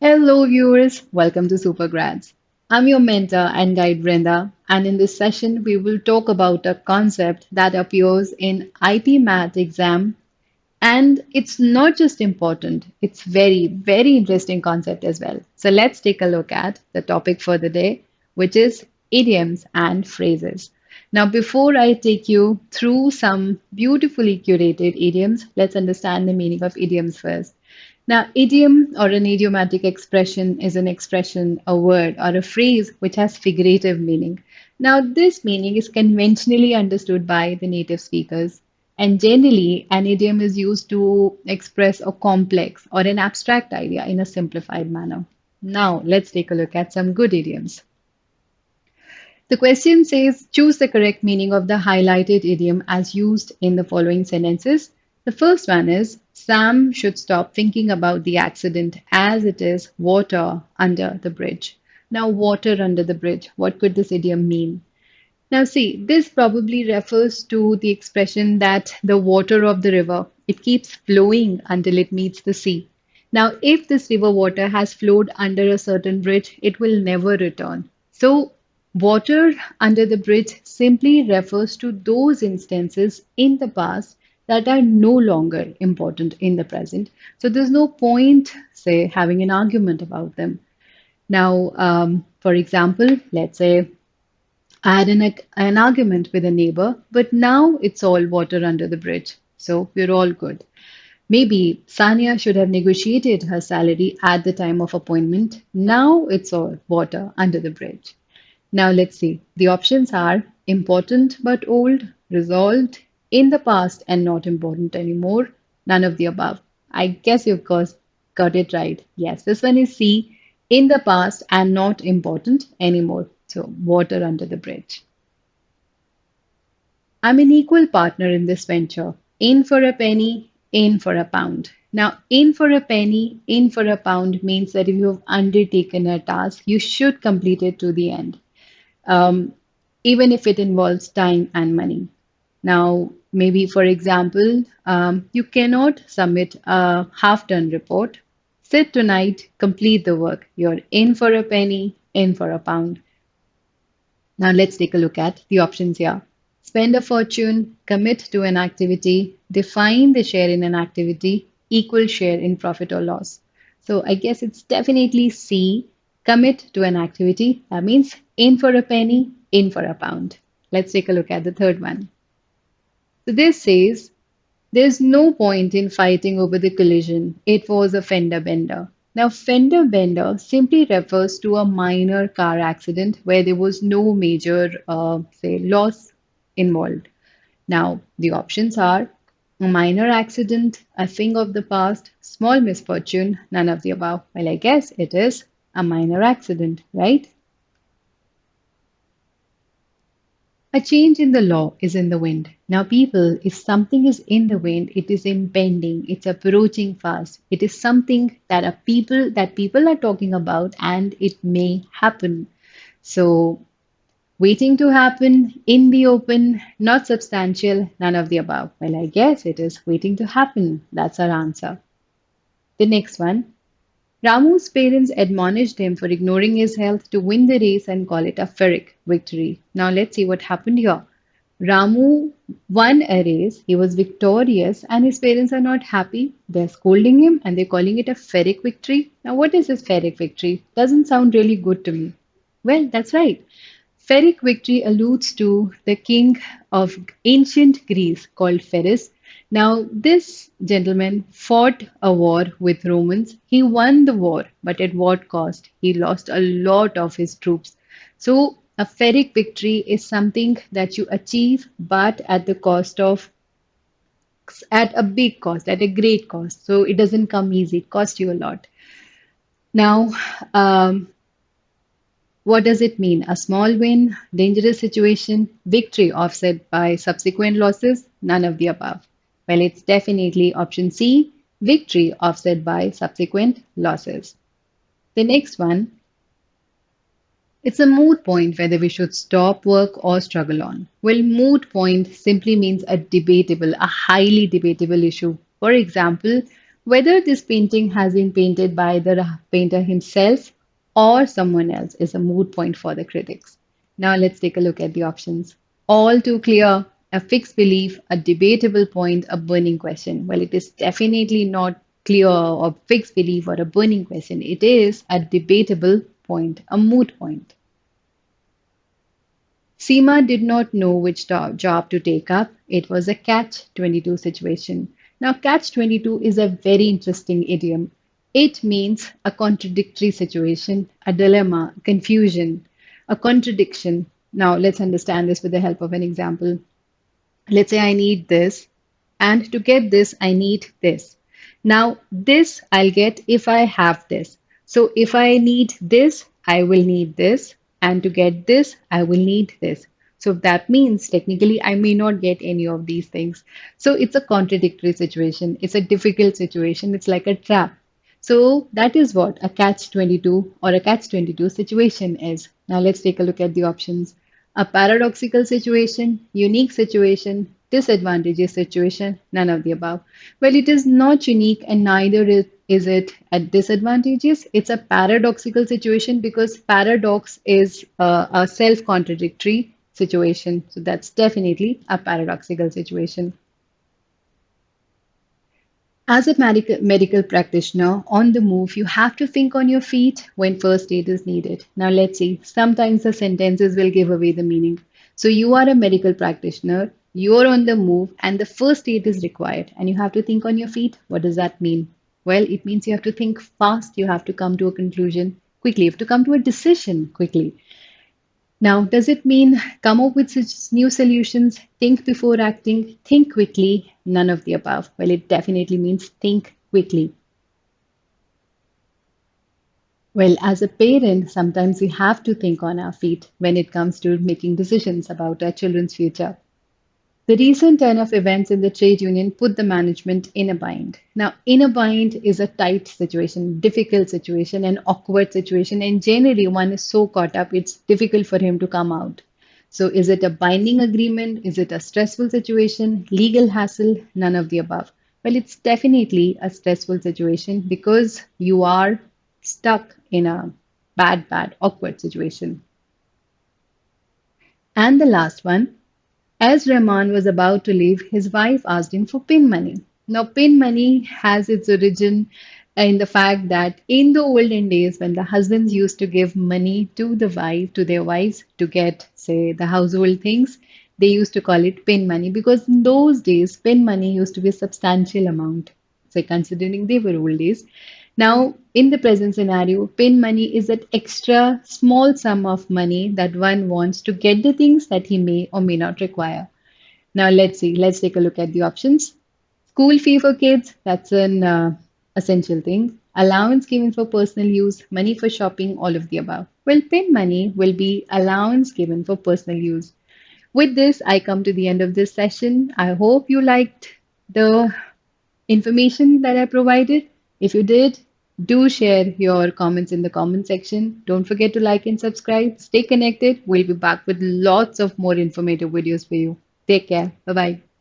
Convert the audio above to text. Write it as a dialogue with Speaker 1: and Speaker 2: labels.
Speaker 1: Hello, viewers. Welcome to Supergrads. I'm your mentor and guide Brenda, and in this session, we will talk about a concept that appears in IT math exam, and it's not just important; it's very interesting concept as well. So let's take a look at the topic for the day, which is idioms and phrases. Now, before I take you through some beautifully curated idioms, let's understand the meaning of idioms first. Now, idiom or an idiomatic expression is an expression, a word, or a phrase which has figurative meaning. Now, this meaning is conventionally understood by the native speakers, and generally, an idiom is used to express a complex or an abstract idea in a simplified manner. Now, let's take a look at some good idioms. The question says choose the correct meaning of the highlighted idiom as used in the following sentences. The first one is Sam should stop thinking about the accident as it is water under the bridge. Now, water under the bridge, what could this idiom mean? Now, see, this probably refers to the expression that the water of the river, it keeps flowing until it meets the sea. Now, if this river water has flowed under a certain bridge, it will never return. So, water under the bridge simply refers to those instances in the past that are no longer important in the present. So, there's no point, say, having an argument about them. Now, for example, let's say I had an argument with a neighbor, but now it's all water under the bridge. So we're all good. Maybe Sania should have negotiated her salary at the time of appointment. Now it's all water under the bridge. Now let's see. The options are important but old, resolved, in the past and not important anymore. None of the above. I guess you've got it right. Yes, this one is C, in the past and not important anymore. So water under the bridge. I'm an equal partner in this venture. In for a penny, in for a pound. Now, in for a penny, in for a pound means that if you have undertaken a task, you should complete it to the end, um, even if it involves time and money. Now, maybe for example, you cannot submit a half done report. Sit tonight, complete the work. You're in for a penny, in for a pound. Now let's take a look at the options here. Spend a fortune, commit to an activity, define the share in an activity, equal share in profit or loss. So I guess it's definitely C, commit to an activity. That means in for a penny, in for a pound. Let's take a look at the third one. So this says there's no point in fighting over the collision. It was a fender bender. Now, fender bender simply refers to a minor car accident where there was no major, say, loss involved. Now, the options are a minor accident, a thing of the past, small misfortune, none of the above. Well, I guess it is a minor accident, right? A change in the law is in the wind. Now, people, if something is in the wind, it is impending, it's approaching fast. It is something that people are talking about and it may happen. So, waiting to happen, in the open, not substantial, none of the above. Well, I guess it is waiting to happen. That's our answer. The next one. Ramu's parents admonished him for ignoring his health to win the race and call it a Pyrrhic victory. Now let's see what happened here. Ramu won a race, he was victorious, and his parents are not happy. They're scolding him and they're calling it a Pyrrhic victory. Now, what is this Pyrrhic victory? Doesn't sound really good to me. Well, that's right. Pyrrhic victory alludes to the king of ancient Greece called Pheres. Now, this gentleman fought a war with Romans. He won the war, but at what cost? He lost a lot of his troops. So, a Pyrrhic victory is something that you achieve, but at the cost of, at a big cost, at a great cost. So, it doesn't come easy, it costs you a lot. Now, what does it mean? A small win, dangerous situation, victory offset by subsequent losses? None of the above. Well, it's definitely option C, victory offset by subsequent losses. The next one, it's a moot point whether we should stop work or struggle on. Well, moot point simply means a debatable, a highly debatable issue. For example, Whether this painting has been painted by the painter himself or someone else is a moot point for the critics. Now let's take a look at the options. All too clear, a fixed belief, a debatable point, a burning question. Well, it is definitely not clear or fixed belief or a burning question. It is a debatable point, a moot point. Seema did not know which job to take up. It was a catch 22 situation. Now, catch 22 is a very interesting idiom. It means a contradictory situation, a dilemma, confusion, a contradiction. Now, let's understand this with the help of an example. Let's say I need this, and to get this, I need this. Now, this I'll get if I have this. So, if I need this, I will need this, and to get this, I will need this. So, that means technically I may not get any of these things. So, it's a contradictory situation, it's a difficult situation, it's like a trap. So, that is what a catch 22 or a catch 22 situation is. Now, let's take a look at the options. A paradoxical situation, unique situation, disadvantageous situation, none of the above. Well, it is not unique and neither is it a disadvantageous. It's a paradoxical situation because paradox is a self contradictory situation. So that's definitely a paradoxical situation. As a medical practitioner on the move, you have to think on your feet when first aid is needed. Now, let's see, sometimes the sentences will give away the meaning. So, you are a medical practitioner, you're on the move, and the first aid is required, and you have to think on your feet. What does that mean? Well, it means you have to think fast, you have to come to a conclusion quickly, you have to come to a decision quickly. Now, does it mean come up with such new solutions, think before acting, think quickly? None of the above. Well, it definitely means think quickly. Well, as a parent, sometimes we have to think on our feet when it comes to making decisions about our children's future. The recent turn of events in the trade union put the management in a bind. Now, in a bind is a tight situation, difficult situation, an awkward situation, and generally one is so caught up it's difficult for him to come out. So, is it a binding agreement? Is it a stressful situation? Legal hassle? None of the above. Well, it's definitely a stressful situation because you are stuck in a bad, awkward situation. And the last one, as Rahman was about to leave, his wife asked him for pin money. Now, pin money has its origin in the fact that in the olden days, when the husbands used to give money to the wife, to their wives to get, say, the household things, they used to call it pin money because in those days, pin money used to be a substantial amount. So, considering they were old days. Now, in the present scenario, pin money is that extra small sum of money that one wants to get the things that he may or may not require. Now, let's see, let's take a look at the options. School fee for kids, that's an essential thing. Allowance given for personal use, money for shopping, all of the above. Well, pin money will be allowance given for personal use. With this, I come to the end of this session. I hope you liked the information that I provided. If you did, do share your comments in the comment section. Don't forget to like and subscribe. Stay connected. We'll be back with lots of more informative videos for you. Take care. Bye bye.